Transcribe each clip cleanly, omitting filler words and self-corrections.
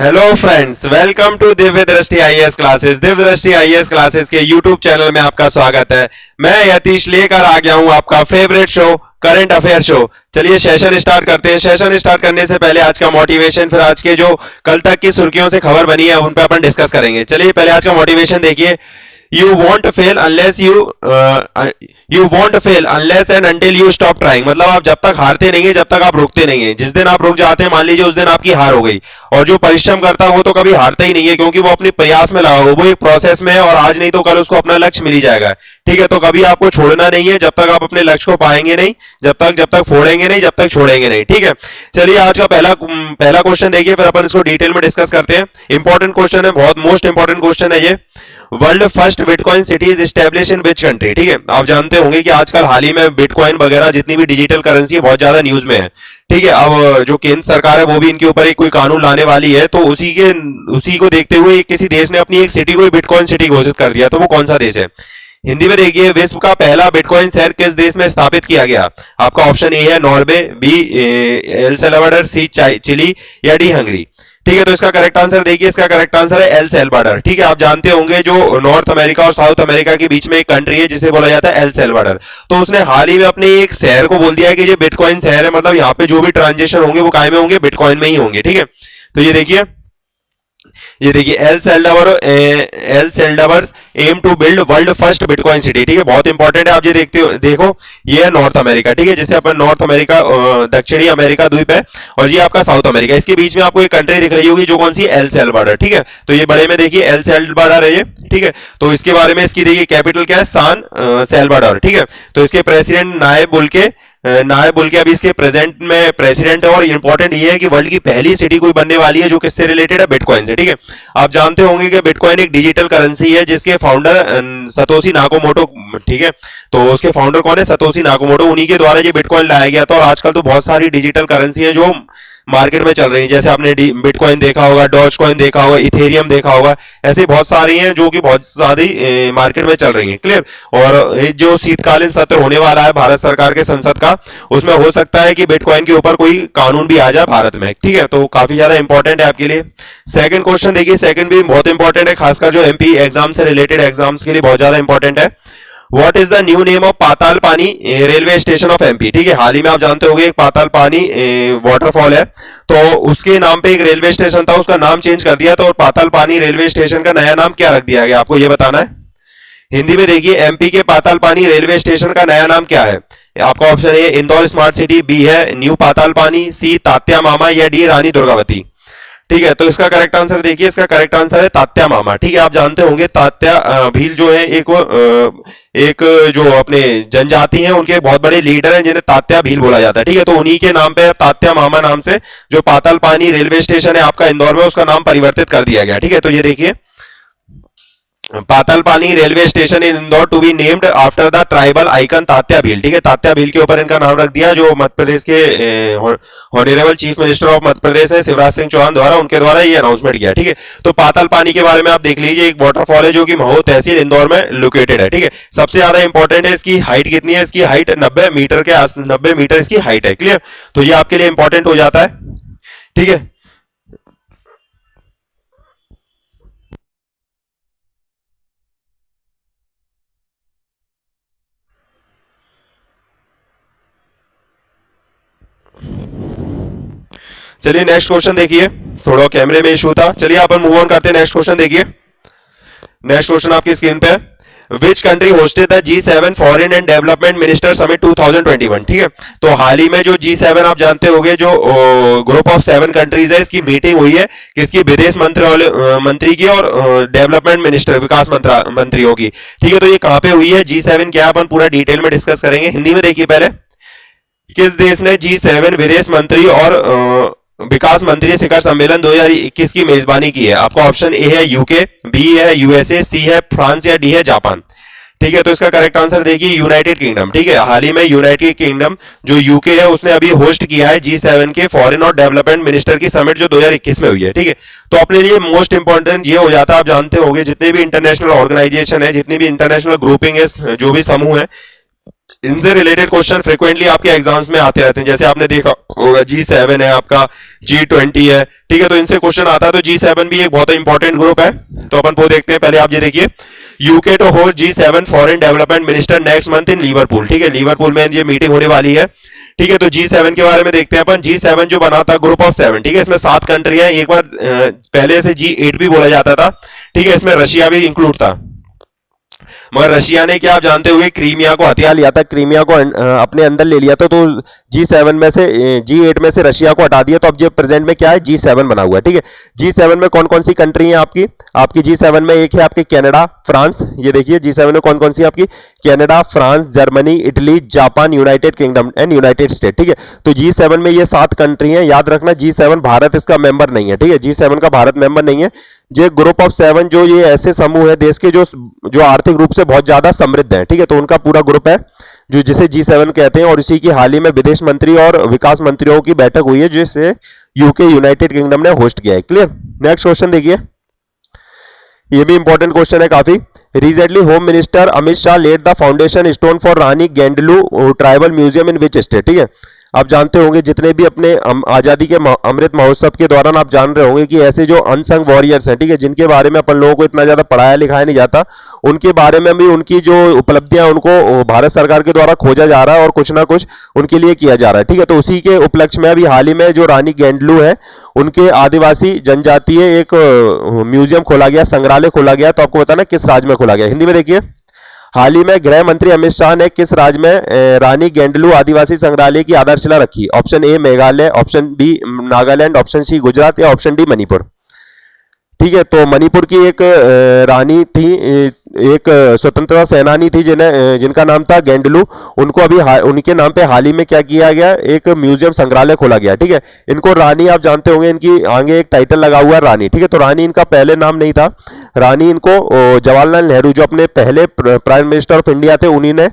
Hello friends, welcome to Divya दृष्टि IAS classes. Divya दृष्टि IAS classes के यूट्यूब चैनल में आपका स्वागत है। मैं यतीश लेकर आ गया हूं आपका favourite show, current affair show. चलिए सेशन स्टार्ट करते हैं। सेशन स्टार्ट करने से पहले आज का मोटिवेशन, फिर आज के जो कल तक की सुर्खियों से खबर बनी है उन पर अपन डिस्कस करेंगे। चलिए पहले आज का मोटिवेशन देखिए। You won't fail unless you won't fail unless and until you stop trying। मतलब आप जब तक हारते नहीं है, जब तक आप रुकते नहीं है। जिस दिन आप रुक जाते हैं, मान लीजिए उस दिन आपकी हार हो गई। और जो परिश्रम करता है वो तो कभी हारता ही नहीं है, क्योंकि वो अपने प्रयास में लगा हुआ, वो एक प्रोसेस में है और आज नहीं तो कल उसको अपना लक्ष्य मिल ही जाएगा। ठीक है, तो कभी आपको छोड़ना नहीं है जब तक आप अपने लक्ष्य को पाएंगे नहीं, जब तक फोड़ेंगे नहीं, जब तक छोड़ेंगे नहीं। ठीक है, चलिए आज का पहला क्वेश्चन देखिए, फिर अपन इसको डिटेल में डिस्कस करते हैं। इंपॉर्टेंट क्वेश्चन है, बहुत मोस्ट इंपॉर्टेंट क्वेश्चन है ये। World first bitcoin city is establish in which country. ठीक है, आप जानते होंगे कि आजकल हाल ही में बिटकॉइन वगैरह जितनी भी डिजिटल करेंसी है बहुत ज्यादा न्यूज में है। ठीक है, अब जो केंद्र सरकार है वो भी इनके ऊपर एक कोई कानून लाने वाली है, तो उसी को देखते हुए किसी देश ने अपनी एक सिटी को बिटकॉइन सिटी घोषित कर दिया। तो वो कौन सा देश है? हिंदी में देखिए, विश्व का पहला बिटकॉइन शहर किस देश में स्थापित किया गया? आपका ऑप्शन ए है नॉर्वे, बी एल सल्वाडोर, सी चिली या डी हंगरी। ठीक है, तो इसका करेक्ट आंसर देखिए, इसका करेक्ट आंसर है एल सल्वाडोर। ठीक है, आप जानते होंगे जो नॉर्थ अमेरिका और साउथ अमेरिका के बीच में एक कंट्री है जिसे बोला जाता है एल सल्वाडोर। तो उसने हाल ही में अपने एक शहर को बोल दिया है कि ये बिटकॉइन शहर है, मतलब यहाँ पे जो भी ट्रांजेक्शन होंगे वो काय में होंगे, बिटकॉइन में ही होंगे। ठीक है, तो ये देखिए El Salvador aim to build world first bitcoin city. ठीक है, बहुत इंपॉर्टेंट है। आप ये देखो, ये है नॉर्थ अमेरिका। ठीक है, जिसे अपन नॉर्थ अमेरिका, दक्षिणी अमेरिका द्वीप है, और ये आपका साउथ अमेरिका। इसके बीच में आपको एक कंट्री दिख रही होगी, जो कौन सी? El Salvador. ठीक है, तो ये बड़े में देखिए एल सल्वाडोर है ये। ठीक है, तो इसके बारे में इसकी देखिए कैपिटल क्या है? सान सल्वाडोर। ठीक है, तो इसके प्रेसिडेंट नायब बुल के अभी इसके प्रेजेंट में प्रेसिडेंट है। और इंपॉर्टेंट ये है कि वर्ल्ड की पहली सिटी कोई बनने वाली है जो किससे रिलेटेड है? बिटकॉइन से। ठीक है, आप जानते होंगे कि बिटकॉइन एक डिजिटल करेंसी है जिसके फाउंडर सतोशी नाकामोटो। ठीक है, तो उसके फाउंडर कौन है? Satoshi Nakamoto. उन्हीं के द्वारा ये बिटकॉइन लाया गया था। और आजकल तो बहुत सारी डिजिटल करेंसी है जो मार्केट में चल रही है, जैसे आपने बिटकॉइन देखा होगा, डॉज कॉइन देखा होगा, इथेरियम देखा होगा। ऐसे बहुत सारी हैं जो कि बहुत ज्यादा मार्केट में चल रही हैं। क्लियर? और जो शीतकालीन सत्र होने वाला है भारत सरकार के संसद का, उसमें हो सकता है कि बिटकॉइन के ऊपर कोई कानून भी आ जाए भारत में। ठीक है, तो काफी ज्यादा इंपॉर्टेंट है आपके लिए। सेकंड क्वेश्चन देखिए, सेकंड भी बहुत इंपॉर्टेंट है, खासकर जो एमपी एग्जाम से रिलेटेड एग्जाम्स के लिए बहुत ज्यादा इंपॉर्टेंट है। What is the new name of Patal Pani railway station of MP? ठीक है, हाल ही में आप जानते होंगे एक पाताल पानी वाटरफॉल है, तो उसके नाम पे एक रेलवे स्टेशन था, उसका नाम चेंज कर दिया। तो पाताल पानी रेलवे स्टेशन का नया नाम क्या रख दिया गया? आपको ये बताना है। हिंदी में देखिए, एमपी के पाताल पानी रेलवे स्टेशन का नया नाम क्या है? आपका option A Indore smart city, B है न्यू पाताल पानी, सी तात्या मामा या डी रानी दुर्गावती। ठीक है, तो इसका करेक्ट आंसर देखिए, इसका करेक्ट आंसर है तात्या मामा। ठीक है, आप जानते होंगे तात्या भील जो है एक जो अपने जनजाति हैं उनके बहुत बड़े लीडर हैं जिन्हें तात्या भील बोला जाता है। ठीक है, तो उन्हीं के नाम पे तात्या मामा नाम से जो पाताल पानी रेलवे स्टेशन है आपका इंदौर में, उसका नाम परिवर्तित कर दिया गया। ठीक है, तो ये देखिए, Patal Pani railway station in Indore to be named after the tribal icon Tatya Bhil. ठीक है, तात्या भील के ऊपर इनका नाम रख दिया, जो मध्य प्रदेश के honourable chief minister of Madhya Pradesh है शिवराज सिंह चौहान द्वारा, उनके द्वारा ये अनाउंसमेंट किया। ठीक है, तो पाताल पानी के बारे में आप देख लीजिए, एक वाटरफॉल है जो कि महो तहसील इंदौर में लोकेटेड है। ठीक है, सबसे ज्यादा इंपॉर्टेंट है इसकी हाइट कितनी है? इसकी हाइट 90 मीटर इसकी हाइट है। क्लियर? तो ये आपके लिए इंपॉर्टेंट हो जाता है। ठीक है, चलिए नेक्स्ट क्वेश्चन देखिए, थोड़ा कैमरे में इशू था। चलिए अपन मूव ऑन करते हैं। नेक्स्ट क्वेश्चन देखिए, नेक्स्ट क्वेश्चन आपकी स्क्रीन पे है। Which country hosted the G7 foreign and development minister summit 2021? ठीक है, तो हाल ही में जो G7 आप जानते होंगे, जो ग्रुप ऑफ 7 कंट्रीज है, इसकी मीटिंग हुई है किसकी? विदेश मंत्री की और डेवलपमेंट मिनिस्टर, विकास मंत्रियों की। ठीक है, तो ये कहां पे हुई है? G7 क्या, अपन पूरा डिटेल में डिस्कस करेंगे। हिंदी में देखिए, पहले किस देश ने G7 विदेश मंत्री और विकास मंत्री शिखर सम्मेलन 2021 की मेजबानी की है? आपका ऑप्शन ए है यूके, बी है यूएसए, सी है फ्रांस या डी है जापान। ठीक है, तो इसका करेक्ट आंसर देखिए यूनाइटेड किंगडम। ठीक है, हाल ही में यूनाइटेड किंगडम जो यूके है उसने अभी होस्ट किया है G7 के फॉरेन और डेवलपमेंट मिनिस्टर की समिट जो 2021 में हुई है। ठीक है, तो अपने लिए मोस्ट इंपॉर्टेंट ये हो जाता है, आप जानते होंगे जितने भी इंटरनेशनल ऑर्गेनाइजेशन है, जितनी भी इंटरनेशनल ग्रुपिंग है, जो भी समूह है, इनसे रिलेटेड क्वेश्चन फ्रिक्वेंटली आपके एग्जाम्स में आते रहते हैं। जैसे आपने देखा होगा G7 है आपका, G20 है, ठीक है, तो इनसे क्वेश्चन आता है। तो G7 भी एक बहुत इंपॉर्टेंट ग्रुप है। तो अपन वो देखते हैं। पहले आप ये देखिए, UK to host G7 foreign development minister next month in Liverpool, ठीक है, लिवरपूल में ये मीटिंग होने वाली है, ठीक है। तो G7 के बारे में देखते हैं अपन। G7 जो बना था ग्रुप ऑफ 7, ठीक है, इसमें 7 कंट्री है। एक बार पहले से G8 भी बोला जाता था, ठीक है, इसमें रशिया भी इंक्लूड था, मगर रशिया ने क्या आप जानते हुए क्रीमिया को हथिया लिया था, क्रीमिया को अपने अंदर ले लिया था। तो G7 में से G8 में से रशिया को हटा दिया। तो अब जो प्रेजेंट में क्या है, G7 बना हुआ है, ठीक है। G7 में कौन कौन सी कंट्री है आपकी G7 में एक है आपके कनाडा, फ्रांस, ये देखिए G7 में कौन कौन सी आपकी Canada, France, Germany, Italy, Japan, United kingdom and United state, ठीक है। तो G7 में ये 7 कंट्री हैं। याद रखना G7 भारत इसका मेंबर नहीं है, ठीक है, G7 का भारत मेंबर नहीं है। ये ग्रुप ऑफ 7 जो ये ऐसे समूह है देश के जो आर्थिक रूप से बहुत ज्यादा समृद्ध है, ठीक है, तो उनका पूरा ग्रुप है जो जिसे G7 कहते हैं। और इसी की हाल ही में विदेश मंत्री और विकास मंत्रियों की बैठक हुई है जिसे यूके यूनाइटेड किंगडम ने होस्ट किया है। क्लियर। नेक्स्ट क्वेश्चन देखिए, ये भी इंपॉर्टेंट क्वेश्चन है काफी। Recently home minister Amit Shah led the foundation stone for Rani Gaidinliu tribal museum in which state, ठीक है। आप जानते होंगे जितने भी अपने आजादी के अमृत महोत्सव के दौरान आप जान रहे होंगे कि ऐसे जो अनसंग वॉरियर्स हैं, ठीक है, जिनके बारे में अपन लोगों को इतना ज्यादा पढ़ाया लिखाया नहीं जाता, उनके बारे में भी उनकी जो उपलब्धियां उनको भारत सरकार के द्वारा खोजा जा रहा है और कुछ ना कुछ उनके लिए किया जा रहा है, ठीक है। तो उसी के उपलक्ष्य में अभी हाल ही में जो रानी गेंडलू है उनके आदिवासी जनजातीय एक म्यूजियम खोला गया, संग्रहालय खोला गया। तो आपको बताना किस राज्य में खोला गया, हिंदी में देखिए। हाल ही में गृह मंत्री अमित शाह ने किस राज्य में रानी गेंडलू आदिवासी संग्रहालय की आधारशिला रखी? Option A Meghalaya, option B Nagaland, option C Gujarat या ऑप्शन डी मणिपुर, ठीक है। तो मणिपुर की एक रानी थी, एक स्वतंत्रता सेनानी थी जिनका नाम था गेंडलू। उनको अभी उनके नाम पे हाल ही में क्या किया गया, एक म्यूजियम संग्रहालय खोला गया, ठीक है। इनको रानी आप जानते होंगे, इनकी आगे एक टाइटल लगा हुआ है रानी, ठीक है। तो रानी इनका पहले नाम नहीं था। रानी इनको जवाहरलाल नेहरू जो अपने पहले प्राइम मिनिस्टर ऑफ इंडिया थे उन्हीं ने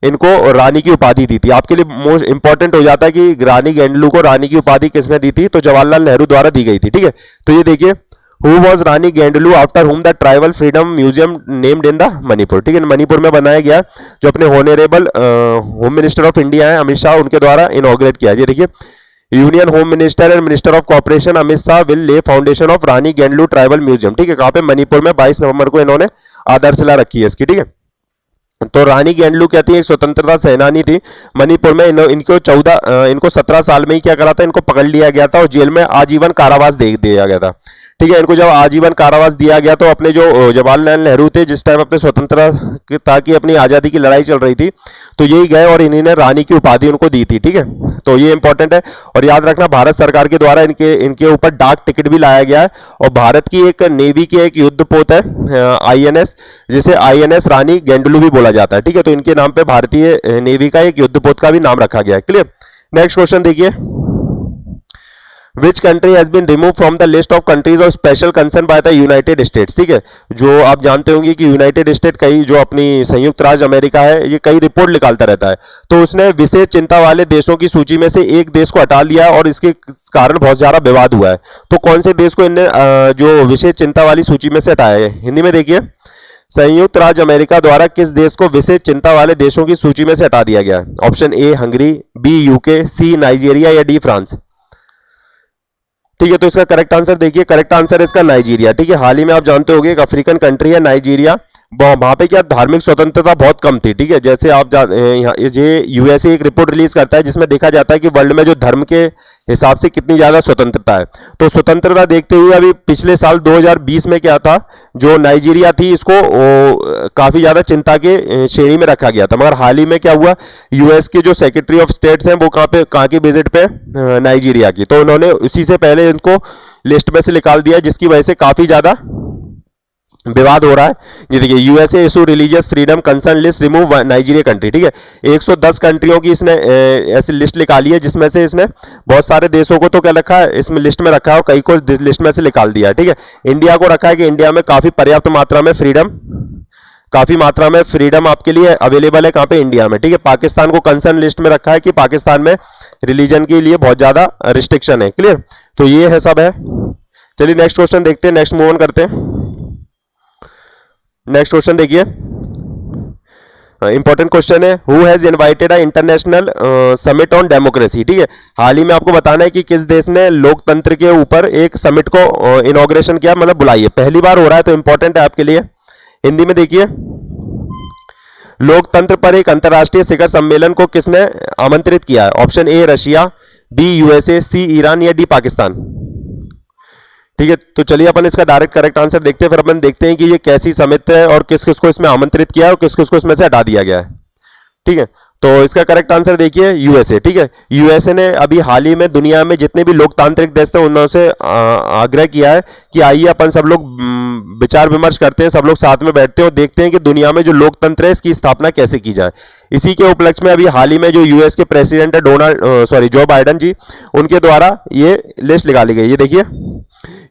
इनको रानी की उपाधि दी थी। आपके लिए मोस्ट इंपॉर्टेंट हो जाता है कि रानी गेंडलू को रानी की उपाधि किसने दी थी, तो जवाहरलाल नेहरू द्वारा दी गई थी, ठीक है। तो ये देखिए, Who was Rani Gaidinliu after whom the tribal freedom museum named in the Manipur, ठीक है, मणिपुर में बनाया गया, जो अपने honourable home minister of India है अमित शाह, उनके द्वारा इनॉग्रेट किया। ये देखिए, union home minister and minister of corporation Amit Shah will lay foundation of Rani Gaidinliu tribal museum, ठीक है। कहां पे? मणिपुर में 22 नवंबर को इन्होंने आधारशिला रखी है इसकी, ठीक है। तो रानी गेंडलू कहती है एक स्वतंत्रता सेनानी थी। मणिपुर में इनको 17 साल में ही क्या करा था, इनको पकड़ लिया गया था और जेल में आजीवन कारावास दे दिया गया था, ठीक है। इनको जब आजीवन कारावास दिया गया तो अपने जो जवाहरलाल नेहरू थे जिस टाइम अपने स्वतंत्रता की अपनी आजादी की लड़ाई चल रही थी, तो यही गए और इन्हीं ने रानी की उपाधि उनको दी थी, ठीक है। तो ये इंपॉर्टेंट है। और याद रखना भारत सरकार के द्वारा इनके ऊपर डाक टिकट भी लाया गया है। और भारत की एक नेवी की एक युद्धपोत है INS, जिसे INS रानी गेंडलू भी बोला जाता है, ठीक है। तो इनके नाम पे भारतीय नेवी का एक युद्धपोत का भी नाम रखा गया है। क्लियर। नेक्स्ट क्वेश्चन देखिए, Which country has been removed from the list of countries of special concern by the United States, ठीक है। जो आप जानते होंगे कि यूनाइटेड स्टेट कई जो अपनी संयुक्त राज्य अमेरिका है ये कई रिपोर्ट निकालता रहता है, तो उसने विशेष चिंता वाले देशों की सूची में से एक देश को हटा लिया और इसके कारण बहुत ज्यादा विवाद हुआ है। तो कौन से देश को इनने जो विशेष चिंता वाली सूची में से हटाया है? हिंदी में देखिए, संयुक्त राज्य अमेरिका द्वारा किस देश को विशेष चिंता वाले देशों की सूची में से हटा दिया गया? Option A Hungary, B UK, C Nigeria या डी फ्रांस, ठीक है। तो इसका करेक्ट आंसर देखिए, करेक्ट आंसर है इसका नाइजीरिया, ठीक है। हाल ही में आप जानते होंगे एक अफ्रीकन कंट्री है नाइजीरिया, वहां पे क्या धार्मिक स्वतंत्रता बहुत कम थी, ठीक है। जैसे आप ये यूएसए एक रिपोर्ट रिलीज करता है जिसमें देखा जाता है कि वर्ल्ड में जो धर्म के हिसाब से कितनी ज्यादा स्वतंत्रता है। तो स्वतंत्रता देखते हुए अभी पिछले साल 2020 में क्या था, जो नाइजीरिया थी इसको काफी ज्यादा चिंता के श्रेणी में रखा गया था। मगर हाल ही में क्या हुआ, यूएस के जो सेक्रेटरी ऑफ स्टेट्स हैं वो कहाँ की विजिट पे? नाइजीरिया की। तो उन्होंने उसी से पहले इनको लिस्ट में से निकाल दिया, जिसकी वजह से काफी ज्यादा विवाद हो रहा है। ये देखिए, USA issue religious freedom concern list remove Nigeria country, ठीक है। 110 कंट्रियों की इसने ऐसी लिस्ट निकाली है जिसमें से इसने बहुत सारे देशों को तो क्या रखा है इसमें लिस्ट में रखा है और कई को लिस्ट में से निकाल दिया है, ठीक है। इंडिया को रखा है कि इंडिया में काफी पर्याप्त मात्रा में फ्रीडम आपके लिए अवेलेबल है। कहां पे? इंडिया में, ठीक है। पाकिस्तान को कंसर्न लिस्ट में रखा है कि पाकिस्तान में रिलीजन के लिए बहुत ज्यादा रिस्ट्रिक्शन है। क्लियर। तो ये है सब है। चलिए नेक्स्ट क्वेश्चन देखते हैं, नेक्स्ट मूव ऑन करते हैं। नेक्स्ट क्वेश्चन देखिए, इंपॉर्टेंट क्वेश्चन है, who has invited a international summit on democracy, ठीक है। हाल ही में आपको बताना है कि किस देश ने लोकतंत्र के ऊपर एक समिट को इनॉग्रेशन किया, मतलब बुलाई है, पहली बार हो रहा है, तो इंपॉर्टेंट है आपके लिए। हिंदी में देखिए, लोकतंत्र पर एक अंतर्राष्ट्रीय शिखर सम्मेलन को किसने आमंत्रित किया है? Option A Russia, B USA, C Iran या डी पाकिस्तान। ठीक है, तो चलिए अपन इसका डायरेक्ट करेक्ट आंसर देखते हैं, फिर अपन देखते हैं कि ये कैसी समिति है और किस किस को इसमें आमंत्रित किया है और किस किस को इसमें से हटा दिया गया है। ठीक है, तो इसका करेक्ट आंसर देखिए यूएसए। ठीक है, यूएसए ने अभी हाल ही में दुनिया में जितने भी लोकतांत्रिक देश थे उनसे आग्रह किया है कि आइए अपन सब लोग विचार विमर्श करते हैं, सब लोग साथ में बैठते हैं और देखते हैं कि दुनिया में जो लोकतंत्र है इसकी स्थापना कैसे की जाए। इसी के उपलक्ष्य में अभी हाल ही में जो यूएस के प्रेसिडेंट है जो बाइडन जी, उनके द्वारा ये लिस्ट निकाली गई। ये देखिए,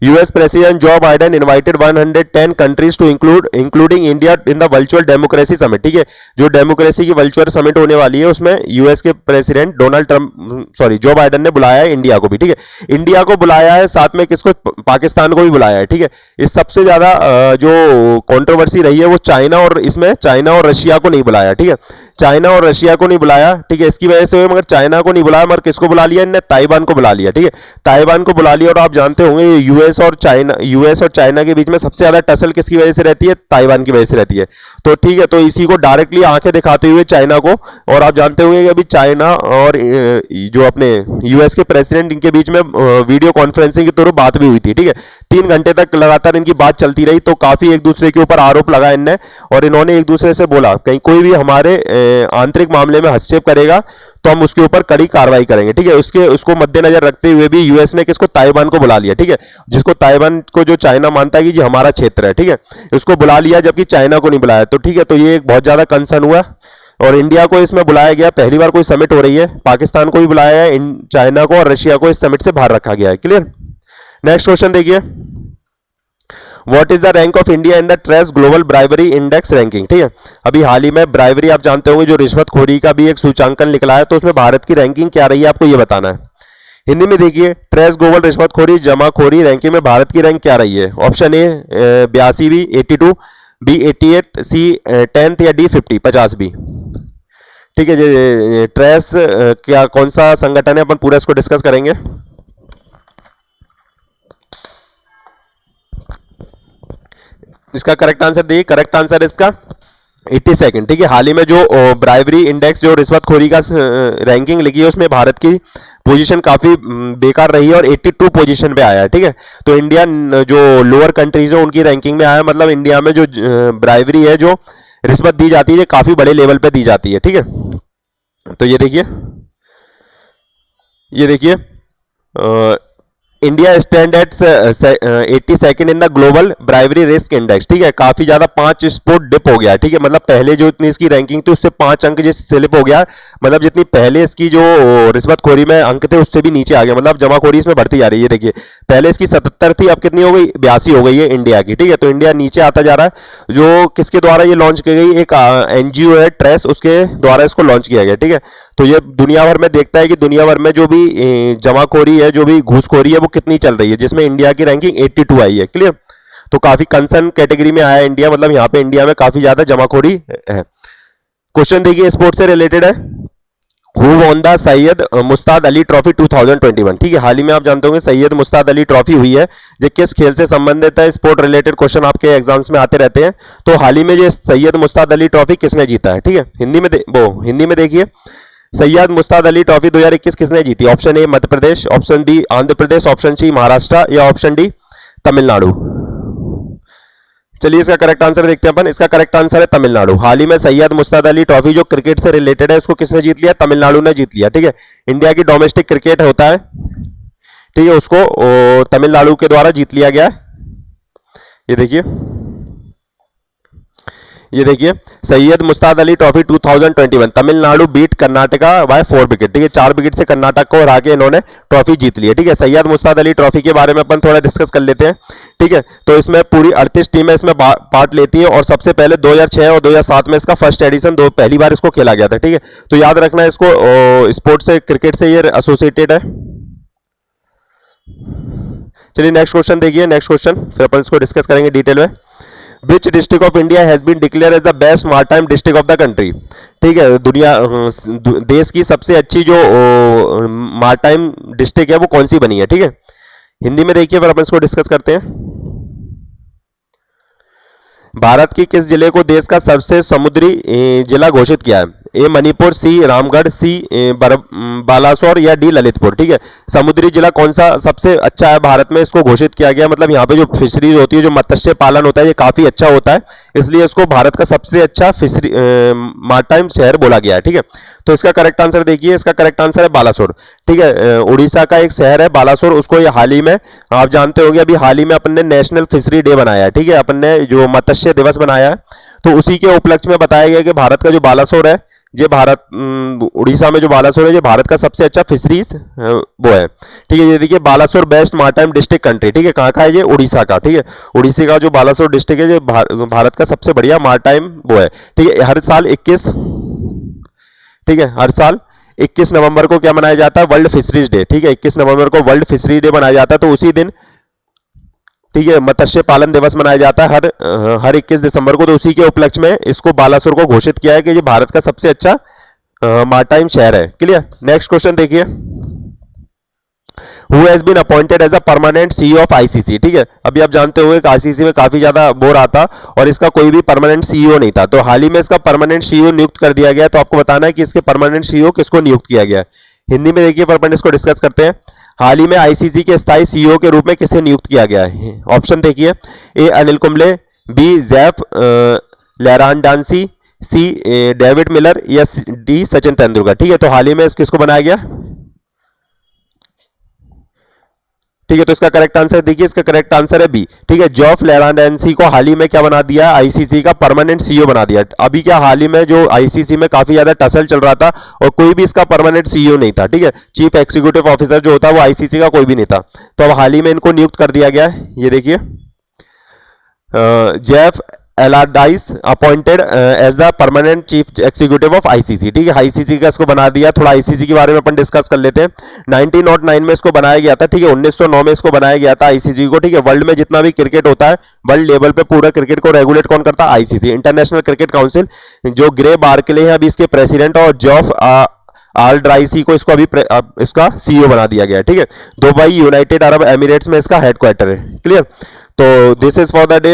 US President Joe Biden invited 110 countries to including India in the virtual democracy summit। ठीक है, जो डेमोक्रेसी की वर्चुअल समिट होने वाली है उसमें यूएस के प्रेसिडेंट जो बाइडन ने बुलाया है इंडिया को भी। ठीक है, इंडिया को बुलाया है, साथ में किसको? पाकिस्तान को भी बुलाया है। ठीक है, इस सबसे ज्यादा जो कंट्रोवर्सी रही है वो चाइना और रशिया को नहीं बुलाया। ठीक है, चाइना और रशिया को नहीं बुलाया। ठीक है, इसकी वजह से, मगर चाइना को नहीं बुलाया, मगर किसको बुला लिया इनने? ताइवान को बुला लिया। ठीक है, ताइवान को बुला लिया। और आप जानते होंगे यूएस और चाइना के बीच में सबसे ज्यादा टसल किसकी वजह से रहती है? ताइवान की वजह से रहती है। तो ठीक है, तो इसी को डायरेक्टली आंखें दिखाते हुए चाइना को, और आप जानते होंगे कि अभी चाइना और जो अपने यूएस के प्रेसिडेंट, इनके बीच में वीडियो कॉन्फ्रेंसिंग के थ्रू बात भी हुई थी। ठीक है, 3 घंटे तक लगातार इनकी बात चलती रही, तो काफी एक दूसरे के ऊपर आरोप लगा इनने, और इन्होंने एक दूसरे से बोला कहीं कोई भी हमारे आंतरिक मामले में हस्तक्षेप करेगा तो हम उसके ऊपर कड़ी कार्रवाई करेंगे। ठीक है, उसको मद्देनजर रखते हुए भी यूएस ने किसको? ताइवान को बुला लिया। ठीक है, जिसको ताइवान को जो चाइना मानता है कि जी हमारा क्षेत्र है। ठीक है, उसको बुला लिया, जबकि चाइना को नहीं बुलाया। तो ठीक है, तो ये एक बहुत ज्यादा कंसर्न हुआ और इंडिया को इसमें बुलाया गया। पहली बार कोई समिट हो रही है, पाकिस्तान को भी बुलाया है, चाइना को और रशिया को इस समिट से बाहर रखा गया है। क्लियर? नेक्स्ट क्वेश्चन देखिए, what is the rank of India in the TRACE global bribery index ranking. ठीक है, अभी हाल ही में ब्राइवरी आप जानते होंगे जो रिश्वतखोरी का भी एक सूचांकन निकला है, तो उसमें भारत की रैंकिंग क्या रही है आपको ये बताना है। हिंदी में देखिए, ट्रेस ग्लोबल रिश्वतखोरी जमाखोरी रैंकिंग में भारत की रैंक क्या रही है? ऑप्शन ए 82, 82, बी 88, सी 10 या डी 50 भी। ठीक है, ये ट्रेस क्या कौन सा संगठन है, अपन पूरा इसको डिस्कस करेंगे। इसका करेक्ट आंसर देखिए, करेक्ट आंसर इसका 82। ठीक है, हाल ही में जो ब्राइवरी इंडेक्स जो रिश्वतखोरी का रैंकिंग लिखी है उसमें भारत की पोजीशन काफी बेकार रही है और 82 पोजीशन पे आया है। ठीक है, तो इंडिया जो लोअर कंट्रीज है उनकी रैंकिंग में आया, मतलब इंडिया में जो ब्राइवरी है, जो रिश्वत दी जाती है, काफी बड़े लेवल पे दी जाती है। ठीक है, तो ये देखिए India stand at 82nd in the global bribery risk index. ठीक है, काफी ज्यादा 5 स्पोर्ट डिप हो गया। ठीक है, मतलब पहले जो इतनी इसकी रैंकिंग थी उससे 5 अंक जिस स्लिप हो गया, मतलब जितनी पहले इसकी जो रिश्वतखोरी में अंक थे उससे भी नीचे आ गया, मतलब जमाखोरी इसमें बढ़ती जा रही है। देखिए, पहले इसकी 77 थी, अब कितनी हो गई? 82 हो गई है इंडिया की। ठीक है, तो इंडिया नीचे आता जा रहा है। जो किसके द्वारा ये लॉन्च की गई? एक एनजीओ है ट्रेस, उसके द्वारा इसको लॉन्च किया गया। ठीक है, तो ये दुनिया भर में देखता है कि दुनिया भर में जो भी जमाखोरी है, जो भी घूसखोरी है, वो कितनी चल रही है, जिसमें इंडिया की रैंकिंग 82 आई है। क्लियर? तो काफी कंसर्न कैटेगरी में आया इंडिया, मतलब यहाँ पे इंडिया में काफी ज्यादा जमाखोरी है। क्वेश्चन देखिए, स्पोर्ट्स से रिलेटेड है, who won the Syed Mushtaq Ali trophy 2021। ठीक है, हाल ही में आप जानते होंगे सैयद मुश्ताक अली ट्रॉफी हुई है, जो किस खेल से संबंधित है? स्पोर्ट रिलेटेड क्वेश्चन आपके एग्जाम्स में आते रहते हैं। तो हाल ही में ये सैयद मुश्ताक अली ट्रॉफी किसने जीता है? ठीक है, हिंदी में देखिए, सैयद मुश्ताक अली ट्रॉफी 2021 किसने जीती? Option A Madhya Pradesh, option B Andhra Pradesh, option C Maharashtra या ऑप्शन डी तमिलनाडु। चलिए इसका करेक्ट आंसर देखते हैं अपन। इसका करेक्ट आंसर है तमिलनाडु। हाल ही में सैयद मुश्ताक अली ट्रॉफी जो क्रिकेट से रिलेटेड है, उसको किसने जीत लिया? तमिलनाडु ने जीत लिया। ठीक है, इंडिया की डोमेस्टिक क्रिकेट होता है, ठीक है, उसको तमिलनाडु के द्वारा जीत लिया गया है। ये देखिए Syed Mushtaq Ali trophy 2021 Tamil Nadu beat Karnataka by 4 wicket. ठीक है, 4 विकेट से कर्नाटक को हरा के इन्होंने ट्रॉफी जीत ली है। ठीक है, सैयद मुश्ताक अली ट्रॉफी के बारे में अपन थोड़ा डिस्कस कर लेते हैं। ठीक है, तो इसमें पूरी 38 टीमें इसमें पार्ट लेती है, और सबसे पहले 2006 और 2007 में इसका फर्स्ट एडिशन पहली बार इसको खेला गया था। ठीक है, तो याद रखना इसको, स्पोर्ट्स से क्रिकेट से ये एसोसिएटेड है। चलिए नेक्स्ट क्वेश्चन देखिए, नेक्स्ट क्वेश्चन फिर अपन इसको डिस्कस करेंगे डिटेल में। Which district of India has been declare as the best maritime district of the country. ठीक है, देश की सबसे अच्छी जो मारटाइम डिस्ट्रिक्ट है वो कौन सी बनी है। ठीक है, हिंदी में देखिए फिर अपन इसको डिस्कस करते हैं। भारत की किस जिले को देश का सबसे समुद्री जिला घोषित किया है। ए मणिपुर, सी रामगढ़, सी बालासोर या डी ललितपुर। ठीक है, समुद्री जिला कौन सा सबसे अच्छा है भारत में, इसको घोषित किया गया। मतलब यहाँ पे जो फिशरीज होती है, जो मत्स्य पालन होता है, ये काफी अच्छा होता है, इसलिए इसको भारत का सबसे अच्छा फिशरी मारटाइम शहर बोला गया है। ठीक है, तो इसका करेक्ट आंसर देखिए, इसका करेक्ट आंसर है बालासोर। ठीक है, उड़ीसा का एक शहर है बालासोर, उसको ये हाल ही में आप जानते होंगे, अभी हाल ही में अपन ने नेशनल फिशरी डे बनाया है। ठीक है, अपन ने जो मत्स्य दिवस बनाया है, तो उसी के उपलक्ष्य में बताया गया कि भारत का जो बालासोर है, ये भारत उड़ीसा में जो बालासोर है, ये भारत का सबसे अच्छा फिशरीज वो है। ठीक है, ये देखिए Balasore best maritime district country. ठीक है, कहाँ का है ये, उड़ीसा का। ठीक है, उड़ीसा का जो बालासोर डिस्ट्रिक्ट है, ये भारत का सबसे बढ़िया मारटाइम वो है। ठीक है, हर साल 21 ठीक है, हर साल 21 नवंबर को क्या मनाया जाता है, वर्ल्ड फिशरीज डे। ठीक है, 21 नवंबर को वर्ल्ड फिशरी डे मनाया जाता है, तो उसी दिन ठीक है मत्स्य पालन दिवस मनाया जाता है हर 21 दिसंबर को। तो उसी के उपलक्ष्य में इसको बालासोर को घोषित किया है कि ये भारत का सबसे अच्छा मारटाइम शहर है। क्लियर। नेक्स्ट क्वेश्चन देखिए, Who has been appointed as a permanent CEO of ICC। ठीक है, अभी आप जानते हुए कि ICC में काफी ज्यादा बोर आता और इसका कोई भी परमानेंट सीईओ नहीं था, तो हाल ही में इसका परमानेंट सीईओ नियुक्त कर दिया गया। तो आपको बताना है कि इसके परमानेंट सीईओ किसको नियुक्त किया गया है। हिंदी में देखिए पर अपन इसको डिस्कस करते हैं। हाल ही में आईसीसी के स्थायी सीईओ के रूप में किसे नियुक्त किया गया है। ऑप्शन देखिए, ए Anil Kumble, B जैफ लैरांडांसी, C David Miller या डी सचिन तेंदुलकर। ठीक है, तो हाल ही में किसको बनाया गया। ठीक है, तो इसका करेक्ट आंसर देखिए, इसका करेक्ट आंसर है बी। ठीक है, जॉफ लैरांडेंसी को हाल ही में क्या बना दिया, आईसीसी का परमानेंट सीईओ बना दिया। अभी क्या हाल ही में जो आईसीसी में काफी ज्यादा टसल चल रहा था और कोई भी इसका परमानेंट सीईओ नहीं था। ठीक है, चीफ एग्जीक्यूटिव ऑफिसर जो होता है वो आईसीसी का कोई भी नहीं था, तो अब हाल ही में इनको नियुक्त कर दिया गया है। ये देखिए, Geoff Allardice appointed as the permanent chief executive of ICC. ठीक है, आईसीसी का इसको बना दिया। थोड़ा आईसीसी के बारे में अपन डिस्कस कर लेते हैं। 1909 में इसको बनाया गया था। ठीक है, 1909 में इसको बनाया गया था आईसीसी को। ठीक है, वर्ल्ड में जितना भी क्रिकेट होता है, वर्ल्ड लेवल पे पूरा क्रिकेट को रेगुलेट कौन करता है, आईसीसी, इंटरनेशनल क्रिकेट काउंसिल। जो ग्रे बार्कले हैं अभी इसके प्रेसिडेंट, और जॉफ आल-ड्राइसी को इसको अभी इसका सीईओ बना दिया गया है। ठीक है, दुबई यूनाइटेड अरब एमिरेट्स में इसका हेडक्वार्टर है। क्लियर। तो this is for the day,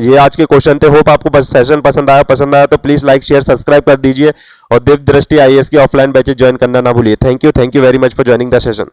ये आज के क्वेश्चन थे। होप आपको सेशन पसंद आया तो प्लीज लाइक शेयर सब्सक्राइब कर दीजिए और दिव्य दृष्टि आईएएस की ऑफलाइन बैचेस ज्वाइन करना ना भूलिए। Thank you very much for joining the session.